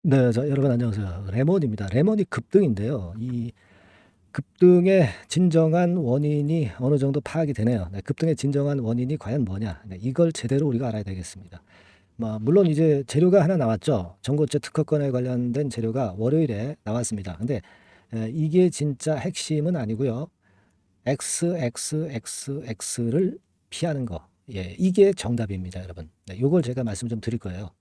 네. 여러분 안녕하세요. 레몬입니다. 레몬이 급등인데요. 이 급등의 진정한 원인이 어느 정도 파악이 되네요. 네, 급등의 진정한 원인이 과연 뭐냐. 네, 이걸 제대로 우리가 알아야 되겠습니다. 물론 이제 재료가 하나 나왔죠. 전고체 특허권에 관련된 재료가 월요일에 나왔습니다. 근데 이게 진짜 핵심은 아니고요. XXXX를 피하는 거. 예, 이게 정답입니다, 여러분. 네, 요걸 제가 말씀 좀 드릴 거예요.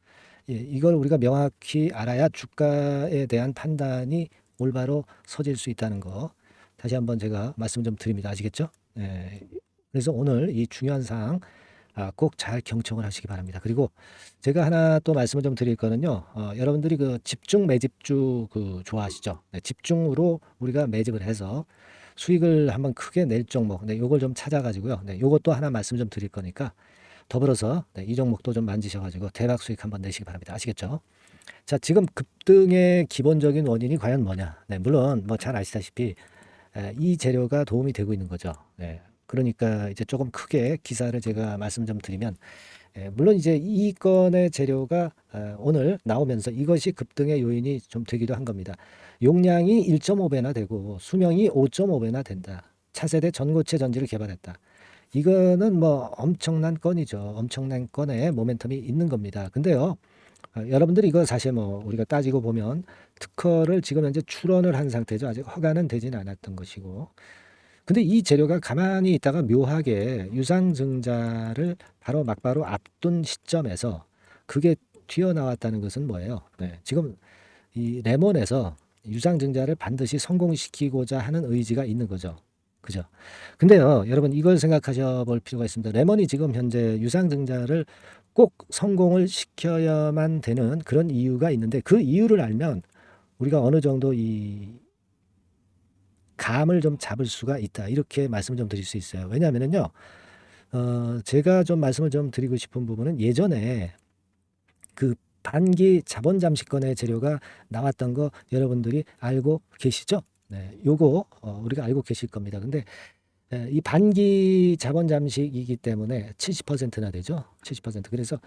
예, 이걸 우리가 명확히 알아야 주가에 대한 판단이 올바로 서질 수 있다는 거 다시 한번 제가 말씀 좀 드립니다. 아시겠죠? 예, 그래서 오늘 이 중요한 사항 꼭 잘 경청을 하시기 바랍니다. 그리고 제가 하나 또 말씀을 좀 드릴 거는요. 여러분들이 그 집중 매집주 그 좋아하시죠? 네, 집중으로 우리가 매집을 해서 수익을 한번 크게 낼 종목. 네, 요걸 좀 찾아가지고요. 네, 요것도 하나 말씀 좀 드릴 거니까 더불어서 네, 이 종목도 좀 만지셔가지고 대박 수익 한번 내시기 바랍니다. 아시겠죠? 자, 지금 급등의 기본적인 원인이 과연 뭐냐? 네, 물론 뭐 잘 아시다시피 이 재료가 도움이 되고 있는 거죠. 네, 그러니까 이제 조금 크게 기사를 제가 말씀 좀 드리면, 물론 이제 이 건의 재료가 오늘 나오면서 이것이 급등의 요인이 좀 되기도 한 겁니다. 용량이 1.5배나 되고 수명이 5.5배나 된다. 차세대 전고체 전지를 개발했다. 이거는 뭐 엄청난 건이죠. 엄청난 건에 모멘텀이 있는 겁니다. 근데요, 여러분들이 이거 사실 뭐 우리가 따지고 보면 특허를 지금 현재 출원을 한 상태죠. 아직 허가는 되지는 않았던 것이고. 근데 이 재료가 가만히 있다가 묘하게 유상증자를 바로 막바로 앞둔 시점에서 그게 튀어나왔다는 것은 뭐예요? 네, 지금 이 레몬에서 유상증자를 반드시 성공시키고자 하는 의지가 있는 거죠. 그죠? 근데요, 여러분 이걸 생각하셔 볼 필요가 있습니다. 레몬이 지금 현재 유상증자를 꼭 성공을 시켜야만 되는 그런 이유가 있는데 그 이유를 알면 우리가 어느 정도 이 감을 좀 잡을 수가 있다. 이렇게 말씀을 좀 드릴 수 있어요. 왜냐하면요, 제가 좀 말씀을 좀 드리고 싶은 부분은 예전에 그 반기 자본 잠식권의 재료가 나왔던 거 여러분들이 알고 계시죠? 네, 요거 우리가 알고 계실 겁니다. 근데 이 반기 자본 잠식이기 때문에 70%나 되죠. 70%. 그래서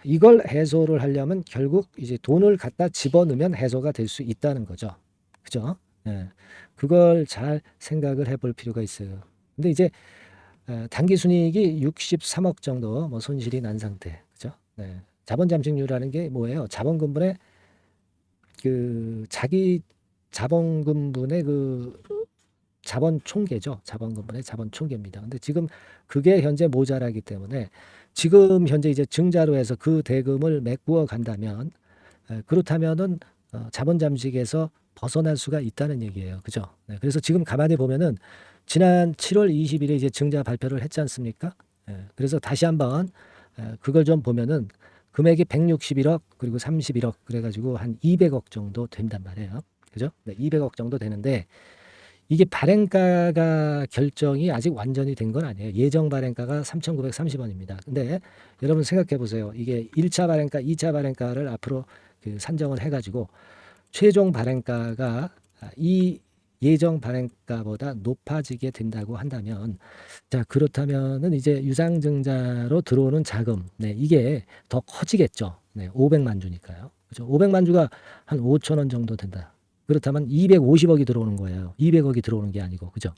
이걸 해소를 하려면 결국 이제 돈을 갖다 집어넣으면 해소가 될 수 있다는 거죠. 그죠? 예. 그걸 잘 생각을 해볼 필요가 있어요. 근데 이제 단기 순이익이 63억 정도 뭐 손실이 난 상태. 그죠? 네. 자본 잠식률이라는 게 뭐예요? 자본금분의 그 자기 자본금분의 그 자본 총계죠. 자본금분의 자본 총계입니다. 근데 지금 그게 현재 모자라기 때문에 지금 현재 이제 증자로 해서 그 대금을 메꾸어 간다면 그렇다면은 자본 잠식에서 벗어날 수가 있다는 얘기예요. 그죠? 네, 그래서 지금 가만히 보면은 지난 7월 20일에 이제 증자 발표를 했지 않습니까? 그래서 다시 한번 그걸 좀 보면은 금액이 161억 그리고 31억 그래가지고 한 200억 정도 된단 말이에요. 그죠? 네, 200억 정도 되는데 이게 발행가가 결정이 아직 완전히 된 건 아니에요. 예정 발행가가 3,930원입니다. 근데 여러분 생각해 보세요. 이게 1차 발행가, 2차 발행가를 앞으로 그 산정을 해가지고 최종 발행가가 이 예정 발행가보다 높아지게 된다고 한다면, 자, 그렇다면은 이제 유상증자로 들어오는 자금, 네, 이게 더 커지겠죠. 네, 500만 주니까요. 그죠? 500만 주가 한 5천 원 정도 된다. 그렇다면 250억이 들어오는 거예요. 200억이 들어오는 게 아니고, 그죠?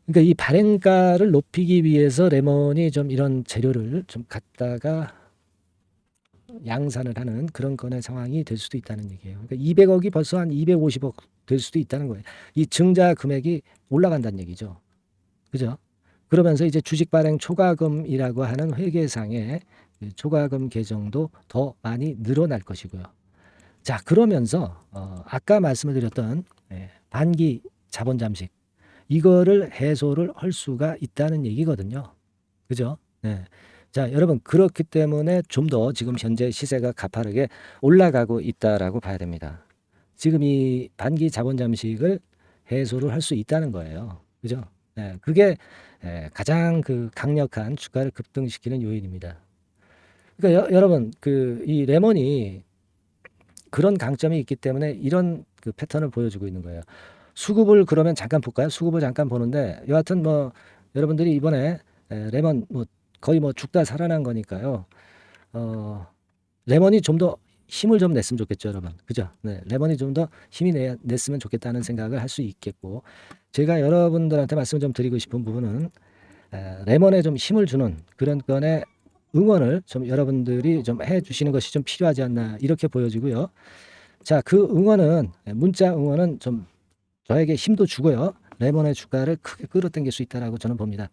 그러니까 이 발행가를 높이기 위해서 레몬이 좀 이런 재료를 좀 갖다가 양산을 하는 그런 건의 상황이 될 수도 있다는 얘기예요. 그러니까 200억이 벌써 한 250억 될 수도 있다는 거예요. 이 증자 금액이 올라간다는 얘기죠. 그죠? 그러면서 이제 주식 발행 초과금이라고 하는 회계상의 그 초과금 계정도 더 많이 늘어날 것이고요. 자, 그러면서 아까 말씀을 드렸던 반기 자본 잠식 이거를 해소를 할 수가 있다는 얘기거든요. 그죠? 네. 자, 여러분 그렇기 때문에 좀 더 지금 현재 시세가 가파르게 올라가고 있다라고 봐야 됩니다. 지금 이 반기 자본 잠식을 해소를 할 수 있다는 거예요. 그죠? 네, 그게 가장 그 강력한 주가를 급등시키는 요인입니다. 그러니까 여러분 그 이 레몬이 그런 강점이 있기 때문에 이런 그 패턴을 보여주고 있는 거예요. 수급을 그러면 잠깐 볼까요? 수급을 잠깐 보는데 여하튼 뭐 여러분들이 이번에 레몬 뭐 거의 뭐 죽다 살아난 거니까요. 어, 레몬이 좀 더 힘을 좀 냈으면 좋겠죠, 여러분. 그죠? 네, 레몬이 좀 더 힘이 냈으면 좋겠다는 생각을 할 수 있겠고, 제가 여러분들한테 말씀 좀 드리고 싶은 부분은 레몬에 좀 힘을 주는 그런 건의 응원을 좀 여러분들이 좀 해주시는 것이 좀 필요하지 않나 이렇게 보여지고요. 자, 그 응원은 문자 응원은 좀 저에게 힘도 주고요. 레몬의 주가를 크게 끌어당길 수 있다라고 저는 봅니다.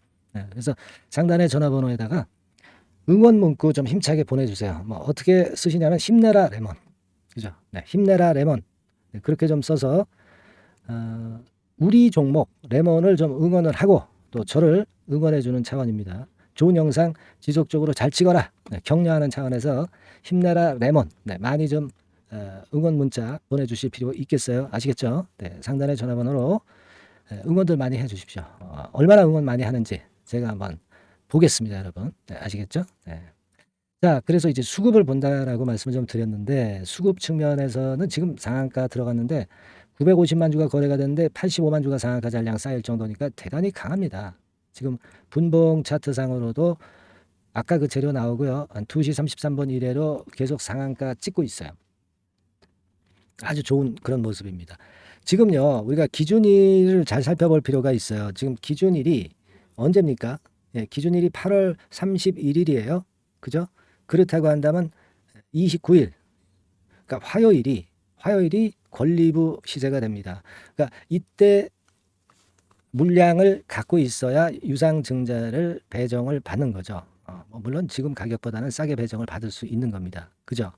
그래서 상단의 전화번호에다가 응원 문구 좀 힘차게 보내주세요. 뭐 어떻게 쓰시냐면 힘내라 레몬, 그죠? 네, 힘내라 레몬. 네, 그렇게 좀 써서 우리 종목 레몬을 좀 응원을 하고 또 저를 응원해주는 차원입니다. 좋은 영상 지속적으로 잘 찍어라. 네, 격려하는 차원에서 힘내라 레몬. 네, 많이 좀 응원 문자 보내주실 필요 있겠어요. 아시겠죠? 네, 상단의 전화번호로 응원들 많이 해주십시오. 얼마나 응원 많이 하는지 제가 한번 보겠습니다, 여러분. 네, 아시겠죠? 네. 자, 그래서 이제 수급을 본다라고 말씀을 좀 드렸는데 수급 측면에서는 지금 상한가 들어갔는데 950만 주가 거래가 됐는데 85만 주가 상한가 잔량 쌓일 정도니까 대단히 강합니다. 지금 분봉 차트상으로도 아까 그 재료 나오고요. 한 2시 33분 이래로 계속 상한가 찍고 있어요. 아주 좋은 그런 모습입니다. 지금요, 우리가 기준일을 잘 살펴볼 필요가 있어요. 지금 기준일이 언제입니까? 예, 기준일이 8월 31일이에요. 그죠? 그렇다고 한다면 29일, 그러니까 화요일이 권리부 시세가 됩니다. 그러니까 이때 물량을 갖고 있어야 유상증자를 배정을 받는 거죠. 물론 지금 가격보다는 싸게 배정을 받을 수 있는 겁니다. 그죠?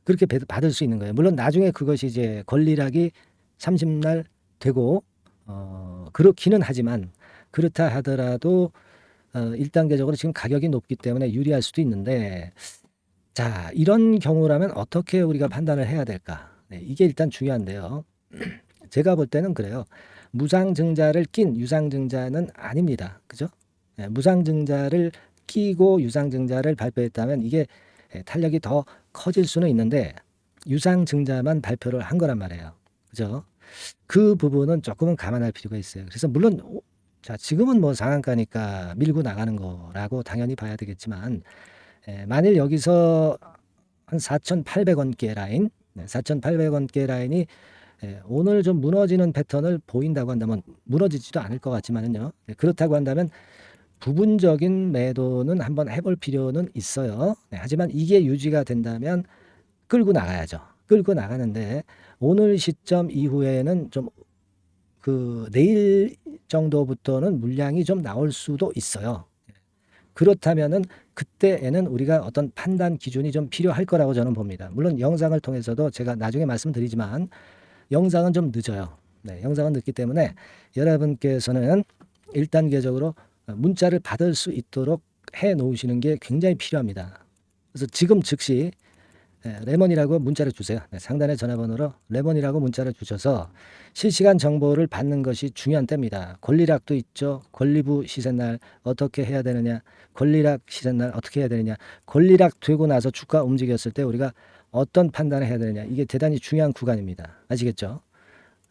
그렇게 받을 수 있는 거예요. 물론 나중에 그것이 이제 권리락이 30날 되고 그렇기는 하지만 그렇다 하더라도 1단계적으로 지금 가격이 높기 때문에 유리할 수도 있는데, 자, 이런 경우라면 어떻게 우리가 판단을 해야 될까? 네, 이게 일단 중요한데요. 제가 볼 때는 그래요. 무상증자를 낀 유상증자는 아닙니다. 그죠? 네, 무상증자를 끼고 유상증자를 발표했다면 이게 탄력이 더 커질 수는 있는데 유상증자만 발표를 한 거란 말이에요. 그죠? 그 부분은 조금은 감안할 필요가 있어요. 그래서 물론 자, 지금은 뭐 상한가니까 밀고 나가는 거라고 당연히 봐야 되겠지만 만일 여기서 한 4,800원대 라인, 4,800원대 라인이 오늘 좀 무너지는 패턴을 보인다고 한다면 무너지지도 않을 것 같지만은요. 그렇다고 한다면 부분적인 매도는 한번 해볼 필요는 있어요. 하지만 이게 유지가 된다면 끌고 나가야죠. 끌고 나가는데 오늘 시점 이후에는 좀 그 내일 정도부터는 물량이 좀 나올 수도 있어요. 그렇다면은 그때에는 우리가 어떤 판단 기준이 좀 필요할 거라고 저는 봅니다. 물론 영상을 통해서도 제가 나중에 말씀드리지만 영상은 좀 늦어요. 네, 영상은 늦기 때문에 여러분께서는 1단계적으로 문자를 받을 수 있도록 해 놓으시는 게 굉장히 필요합니다. 그래서 지금 즉시 레몬이라고 문자를 주세요. 상단의 전화번호로 레몬이라고 문자를 주셔서 실시간 정보를 받는 것이 중요한 때입니다. 권리락도 있죠. 권리부 시세날 어떻게 해야 되느냐. 권리락 시세날 어떻게 해야 되느냐. 권리락 되고 나서 주가 움직였을 때 우리가 어떤 판단을 해야 되느냐. 이게 대단히 중요한 구간입니다. 아시겠죠?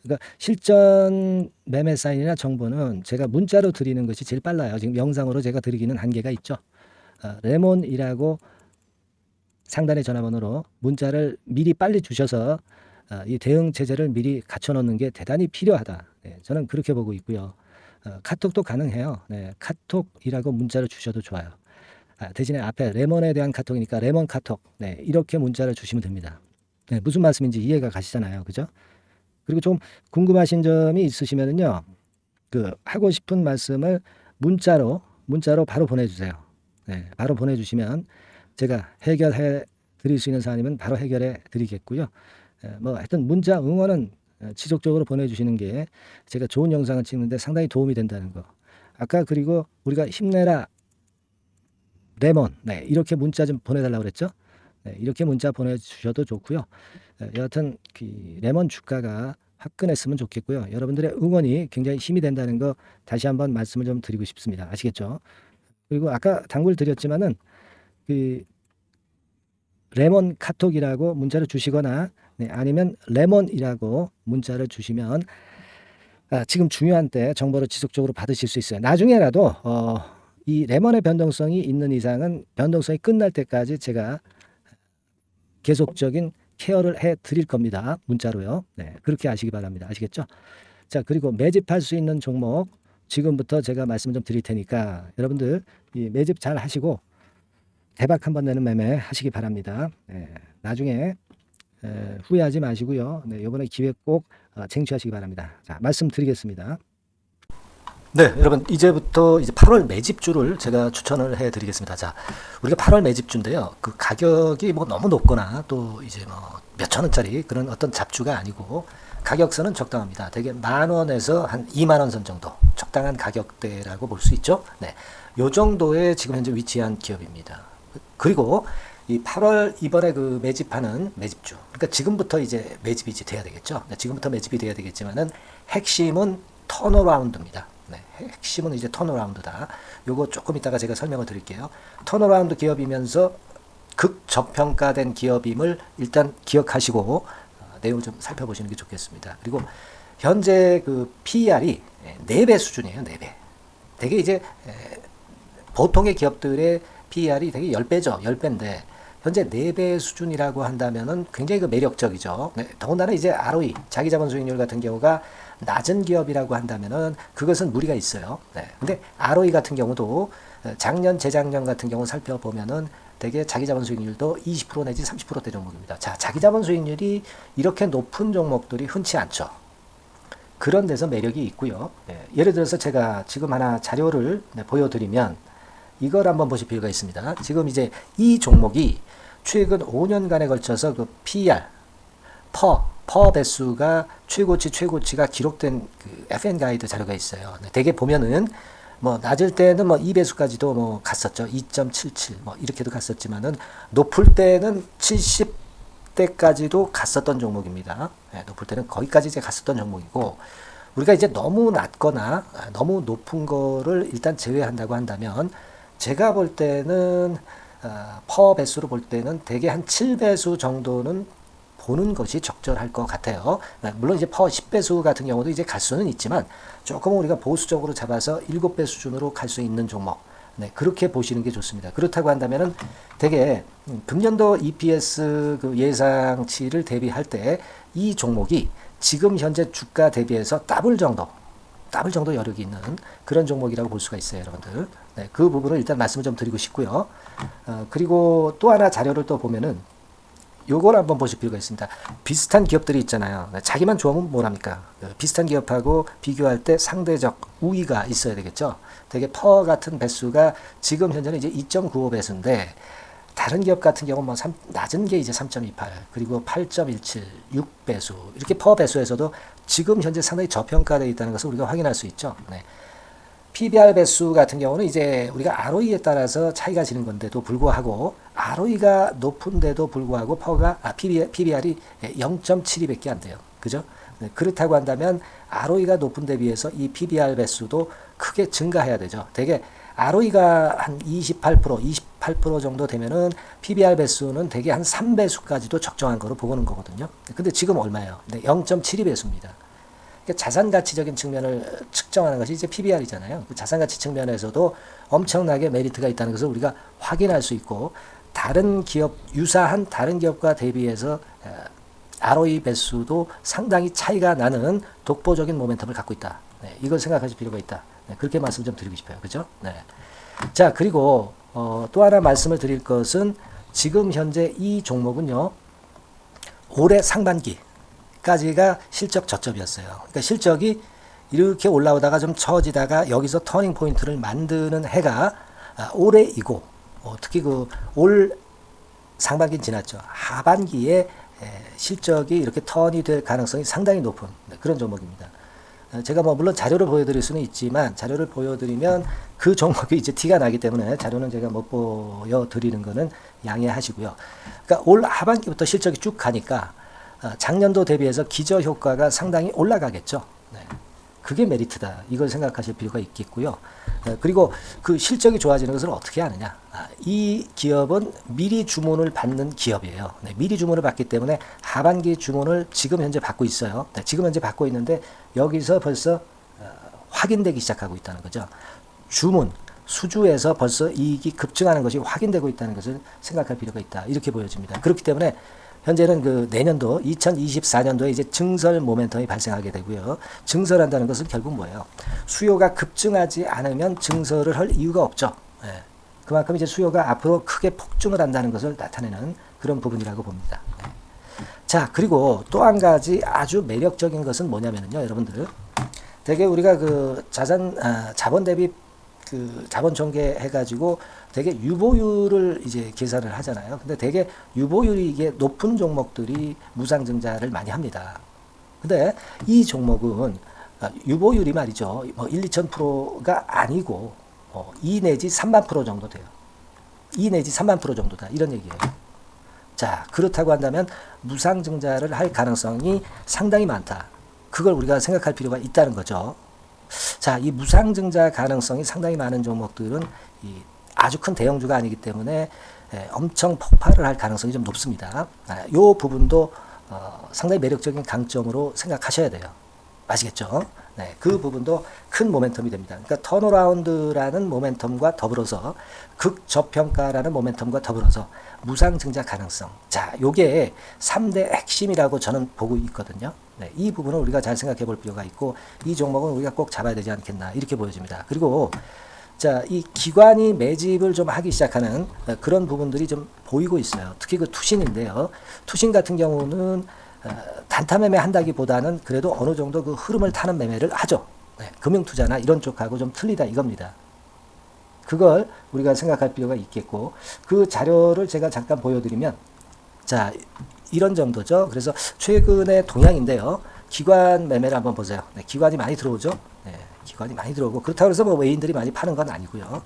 그러니까 실전 매매 사인이나 정보는 제가 문자로 드리는 것이 제일 빨라요. 지금 영상으로 제가 드리기는 한계가 있죠. 레몬이라고 상단의 전화번호로 문자를 미리 빨리 주셔서 이 대응 체제를 미리 갖춰놓는 게 대단히 필요하다. 네, 저는 그렇게 보고 있고요. 카톡도 가능해요. 네, 카톡이라고 문자를 주셔도 좋아요. 대신에 앞에 레몬에 대한 카톡이니까 레몬 카톡. 네, 이렇게 문자를 주시면 됩니다. 네, 무슨 말씀인지 이해가 가시잖아요. 그죠? 그리고 좀 궁금하신 점이 있으시면은요. 그 하고 싶은 말씀을 문자로 바로 보내주세요. 네, 바로 보내주시면 제가 해결해 드릴 수 있는 사안이면 바로 해결해 드리겠고요. 뭐 하여튼 문자 응원은 지속적으로 보내주시는 게 제가 좋은 영상을 찍는데 상당히 도움이 된다는 거. 아까 그리고 우리가 힘내라 레몬, 네, 이렇게 문자 좀 보내달라고 그랬죠. 네, 이렇게 문자 보내주셔도 좋고요. 여하튼 그 레몬 주가가 화끈했으면 좋겠고요. 여러분들의 응원이 굉장히 힘이 된다는 거 다시 한번 말씀을 좀 드리고 싶습니다. 아시겠죠? 그리고 아까 당부를 드렸지만은 그 레몬 카톡이라고 문자를 주시거나 네, 아니면 레몬이라고 문자를 주시면 지금 중요한 때 정보를 지속적으로 받으실 수 있어요. 나중에라도 이 레몬의 변동성이 있는 이상은 변동성이 끝날 때까지 제가 계속적인 케어를 해 드릴 겁니다. 문자로요. 네, 그렇게 아시기 바랍니다. 아시겠죠? 자, 그리고 매집할 수 있는 종목 지금부터 제가 말씀을 좀 드릴 테니까 여러분들 이 매집 잘 하시고 대박 한번 내는 매매 하시기 바랍니다. 네, 나중에 후회하지 마시고요. 네, 이번에 기회 꼭 쟁취하시기 바랍니다. 자, 말씀드리겠습니다. 네, 여러분 이제부터 이제 8월 매집주를 제가 추천을 해드리겠습니다. 자, 우리가 8월 매집주인데요. 그 가격이 뭐 너무 높거나 또 이제 뭐 몇천 원짜리 그런 어떤 잡주가 아니고 가격선은 적당합니다. 대개 10,000원에서 한 20,000원 선 정도 적당한 가격대라고 볼 수 있죠. 네, 요 정도에 지금 현재 위치한 기업입니다. 그리고 이 8월 이번에 그 매집하는 매집주, 그러니까 지금부터 이제 매집이 이제 돼야 되겠죠. 네, 지금부터 매집이 돼야 되겠지만은 핵심은 턴어라운드입니다. 네, 핵심은 이제 턴어라운드다. 요거 조금 이따가 제가 설명을 드릴게요. 턴어라운드 기업이면서 극저평가된 기업임을 일단 기억하시고 내용을 좀 살펴보시는 게 좋겠습니다. 그리고 현재 그 PER이 4배 수준이에요. 4배. 되게 이제 보통의 기업들의 PER이 되게 10배죠. 10배인데 현재 4배 수준이라고 한다면은 굉장히 그 매력적이죠. 네, 더군다나 이제 ROE, 자기자본 수익률 같은 경우가 낮은 기업이라고 한다면은 그것은 무리가 있어요. 네. 근데 ROE 같은 경우도 작년, 재작년 같은 경우 살펴보면은 되게 자기자본 수익률도 20% 내지 30%대 종목입니다. 자, 자기자본 수익률이 이렇게 높은 종목들이 흔치 않죠. 그런 데서 매력이 있고요. 네. 예를 들어서 제가 지금 하나 자료를 보여드리면 이걸 한번 보실 필요가 있습니다. 지금 이제 이 종목이 최근 5년간에 걸쳐서 그 PER, 퍼 배수가 최고치가 기록된 그 FN 가이드 자료가 있어요. 대개 보면은 뭐 낮을 때는 뭐 2배수까지도 뭐 갔었죠. 2.77 뭐 이렇게도 갔었지만은 높을 때는 70대까지도 갔었던 종목입니다. 네, 높을 때는 거기까지 이제 갔었던 종목이고 우리가 이제 너무 낮거나 너무 높은 거를 일단 제외한다고 한다면 제가 볼 때는 퍼 배수로 볼 때는 대개 한 7배수 정도는 보는 것이 적절할 것 같아요. 물론 이제 퍼 10배수 같은 경우도 이제 갈 수는 있지만 조금 우리가 보수적으로 잡아서 7배 수준으로 갈 수 있는 종목. 네, 그렇게 보시는 게 좋습니다. 그렇다고 한다면은 되게 금년도 EPS 그 예상치를 대비할 때 이 종목이 지금 현재 주가 대비해서 더블 정도 여력이 있는 그런 종목이라고 볼 수가 있어요, 여러분들. 네, 그 부분을 일단 말씀을 좀 드리고 싶고요. 그리고 또 하나 자료를 또 보면은 요걸 한번 보실 필요가 있습니다. 비슷한 기업들이 있잖아요. 자기만 좋으면 뭐랍니까? 비슷한 기업하고 비교할 때 상대적 우위가 있어야 되겠죠. 되게 퍼 같은 배수가 지금 현재는 이제 2.95배수인데 다른 기업 같은 경우는 뭐 낮은 게 이제 3.28 그리고 8.17 6배수 이렇게 퍼 배수에서도 지금 현재 상당히 저평가되어 있다는 것을 우리가 확인할 수 있죠. 네. PBR 배수 같은 경우는 이제 우리가 ROE에 따라서 차이가 지는 건데도 불구하고 ROE가 높은데도 불구하고 PBR이 0.72밖에 안 돼요. 그죠? 네, 그렇다고 한다면 ROE가 높은 데 비해서 이 PBR 배수도 크게 증가해야 되죠. 되게 ROE가 한 28% 정도 되면은 PBR 배수는 되게 한 3배수까지도 적정한 거로 보고는 거거든요. 근데 지금 얼마예요? 네, 0.72배수입니다. 자산 가치적인 측면을 측정하는 것이 이제 PBR이잖아요. 그 자산 가치 측면에서도 엄청나게 메리트가 있다는 것을 우리가 확인할 수 있고 다른 기업 유사한 다른 기업과 대비해서 ROE 배수도 상당히 차이가 나는 독보적인 모멘텀을 갖고 있다. 네, 이걸 생각하실 필요가 있다. 네, 그렇게 말씀 좀 드리고 싶어요. 그죠? 네. 자, 그리고 또 하나 말씀을 드릴 것은 지금 현재 이 종목은요. 올해 상반기 까지가 실적 저점이었어요. 그러니까 실적이 이렇게 올라오다가 좀 처지다가 여기서 터닝 포인트를 만드는 해가 올해이고 특히 그 올 상반기는 지났죠. 하반기에 실적이 이렇게 턴이 될 가능성이 상당히 높은 그런 종목입니다. 제가 뭐 물론 자료를 보여드릴 수는 있지만 자료를 보여드리면 그 종목이 이제 티가 나기 때문에 자료는 제가 못 보여드리는 거는 양해하시고요. 그러니까 올 하반기부터 실적이 쭉 가니까 작년도 대비해서 기저효과가 상당히 올라가겠죠. 네. 그게 메리트다. 이걸 생각하실 필요가 있겠고요. 그리고 그 실적이 좋아지는 것을 어떻게 하느냐. 이 기업은 미리 주문을 받는 기업이에요. 네. 미리 주문을 받기 때문에 하반기 주문을 지금 현재 받고 있어요. 네. 지금 현재 받고 있는데 여기서 벌써 확인되기 시작하고 있다는 거죠. 주문, 수주에서 벌써 이익이 급증하는 것이 확인되고 있다는 것을 생각할 필요가 있다. 이렇게 보여집니다. 그렇기 때문에 현재는 그 내년도 2024년도에 이제 증설 모멘텀이 발생하게 되고요. 증설한다는 것은 결국 뭐예요? 수요가 급증하지 않으면 증설을 할 이유가 없죠. 예. 그만큼 이제 수요가 앞으로 크게 폭증을 한다는 것을 나타내는 그런 부분이라고 봅니다. 예. 자, 그리고 또 한 가지 아주 매력적인 것은 뭐냐면요, 여러분들. 되게 우리가 그 자본 대비 그 자본 전개해가지고 되게 유보율을 이제 계산을 하잖아요. 근데 되게 유보율이 이게 높은 종목들이 무상증자를 많이 합니다. 근데 이 종목은 유보율이 말이죠. 뭐 1, 2,000%가 아니고 2 내지 3만 프로 정도 돼요. 2 내지 3만 프로 정도다. 이런 얘기예요. 자, 그렇다고 한다면 무상증자를 할 가능성이 상당히 많다. 그걸 우리가 생각할 필요가 있다는 거죠. 자, 이 무상증자 가능성이 상당히 많은 종목들은 아주 큰 대형주가 아니기 때문에 엄청 폭발을 할 가능성이 좀 높습니다. 이 부분도 상당히 매력적인 강점으로 생각하셔야 돼요. 아시겠죠? 네, 그 부분도 큰 모멘텀이 됩니다. 그러니까 턴어라운드라는 모멘텀과 더불어서 극저평가라는 모멘텀과 더불어서 무상증자 가능성. 자, 요게 3대 핵심이라고 저는 보고 있거든요. 네, 이 부분을 우리가 잘 생각해 볼 필요가 있고 이 종목은 우리가 꼭 잡아야 되지 않겠나 이렇게 보여집니다. 그리고 자, 이 기관이 매집을 좀 하기 시작하는 그런 부분들이 좀 보이고 있어요. 특히 그 투신인데요. 투신 같은 경우는 단타 매매 한다기보다는 그래도 어느 정도 그 흐름을 타는 매매를 하죠. 네, 금융투자나 이런 쪽하고 좀 틀리다 이겁니다. 그걸 우리가 생각할 필요가 있겠고 그 자료를 제가 잠깐 보여드리면 자, 이런 정도죠. 그래서 최근의 동향인데요. 기관 매매를 한번 보세요. 네, 기관이 많이 들어오죠. 네, 기관이 많이 들어오고 그렇다고 해서 뭐 외인들이 많이 파는 건 아니고요.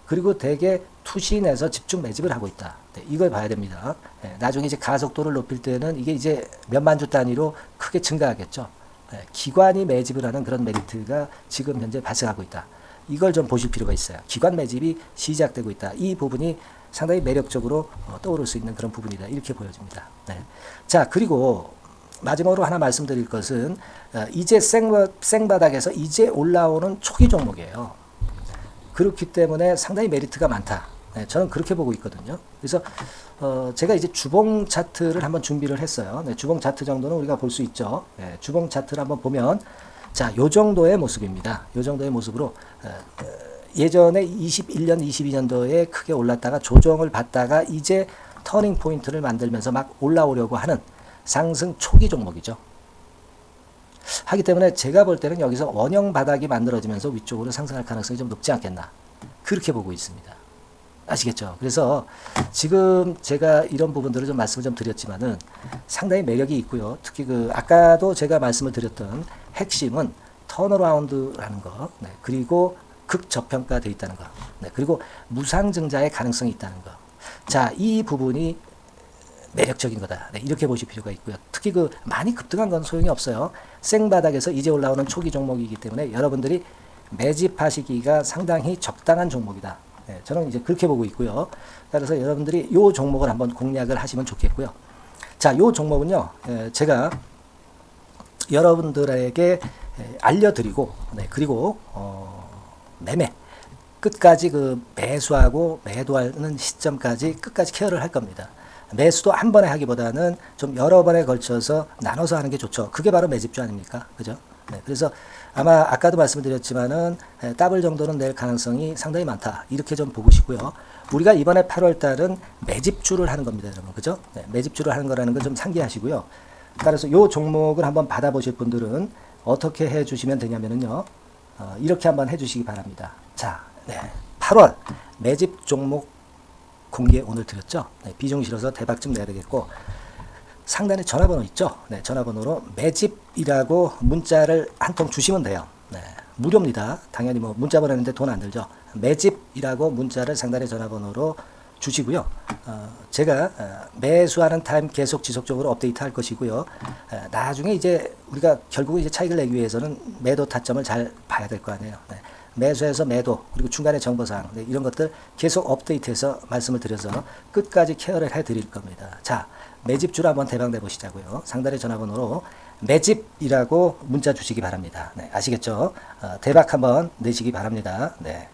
그리고 대개 투신에서 집중 매집을 하고 있다. 네, 이걸 봐야 됩니다. 네, 나중에 이제 가속도를 높일 때는 이게 이제 몇만 주 단위로 크게 증가하겠죠. 네, 기관이 매집을 하는 그런 메리트가 지금 현재 발생하고 있다. 이걸 좀 보실 필요가 있어요. 기관 매집이 시작되고 있다. 이 부분이 상당히 매력적으로 떠오를 수 있는 그런 부분이다. 이렇게 보여집니다. 네. 자, 그리고 마지막으로 하나 말씀드릴 것은 이제 생바닥에서 이제 올라오는 초기 종목이에요. 그렇기 때문에 상당히 메리트가 많다. 네, 저는 그렇게 보고 있거든요. 그래서 제가 이제 주봉 차트를 한번 준비를 했어요. 네, 주봉 차트 정도는 우리가 볼 수 있죠. 네, 주봉 차트를 한번 보면 자, 요 정도의 모습입니다. 요 정도의 모습으로 예전에 21년, 22년도에 크게 올랐다가 조정을 받다가 이제 터닝 포인트를 만들면서 막 올라오려고 하는 상승 초기 종목이죠. 하기 때문에 제가 볼 때는 여기서 원형 바닥이 만들어지면서 위쪽으로 상승할 가능성이 좀 높지 않겠나. 그렇게 보고 있습니다. 아시겠죠? 그래서 지금 제가 이런 부분들을 좀 말씀을 좀 드렸지만은 상당히 매력이 있고요. 특히 그 아까도 제가 말씀을 드렸던 핵심은 턴어라운드라는 거, 네, 그리고 극저평가되어 있다는 거, 네, 그리고 무상증자의 가능성이 있다는 거. 자, 이 부분이 매력적인 거다. 네, 이렇게 보실 필요가 있고요. 특히 그 많이 급등한 건 소용이 없어요. 생바닥에서 이제 올라오는 초기 종목이기 때문에 여러분들이 매집하시기가 상당히 적당한 종목이다. 네, 저는 이제 그렇게 보고 있고요. 따라서 여러분들이 이 종목을 한번 공략을 하시면 좋겠고요. 자, 이 종목은요, 제가 여러분들에게 알려드리고, 네, 그리고 매매 끝까지 그 매수하고 매도하는 시점까지 끝까지 케어를 할 겁니다. 매수도 한 번에 하기보다는 좀 여러 번에 걸쳐서 나눠서 하는 게 좋죠. 그게 바로 매집주 아닙니까? 그죠? 네, 그래서 아마 아까도 말씀드렸지만은 더블 정도는 낼 가능성이 상당히 많다. 이렇게 좀 보시고요. 우리가 이번에 8월 달은 매집주를 하는 겁니다, 여러분. 그죠? 네, 매집주를 하는 거라는 걸 좀 상기하시고요. 따라서 이 종목을 한번 받아보실 분들은 어떻게 해 주시면 되냐면요. 이렇게 한번 해 주시기 바랍니다. 자, 네, 8월 매집 종목 공개 오늘 드렸죠. 네, 비중 실어서 대박 좀 내야 되겠고 상단에 전화번호 있죠. 네, 전화번호로 매집이라고 문자를 한 통 주시면 돼요. 네, 무료입니다. 당연히 뭐 문자 보내는데 돈 안 들죠. 매집이라고 문자를 상단에 전화번호로 주시고요. 제가 매수하는 타임 계속 지속적으로 업데이트 할 것이고요. 나중에 이제 우리가 결국 이제 차익을 내기 위해서는 매도 타점을 잘 봐야 될 거 아니에요. 네. 매수해서 매도 그리고 중간에 정보사항, 네, 이런 것들 계속 업데이트해서 말씀을 드려서 끝까지 케어를 해드릴 겁니다. 자, 매집주를 한번 대박 내보시자고요. 상단의 전화번호로 매집이라고 문자 주시기 바랍니다. 네, 아시겠죠? 대박 한번 내시기 바랍니다. 네.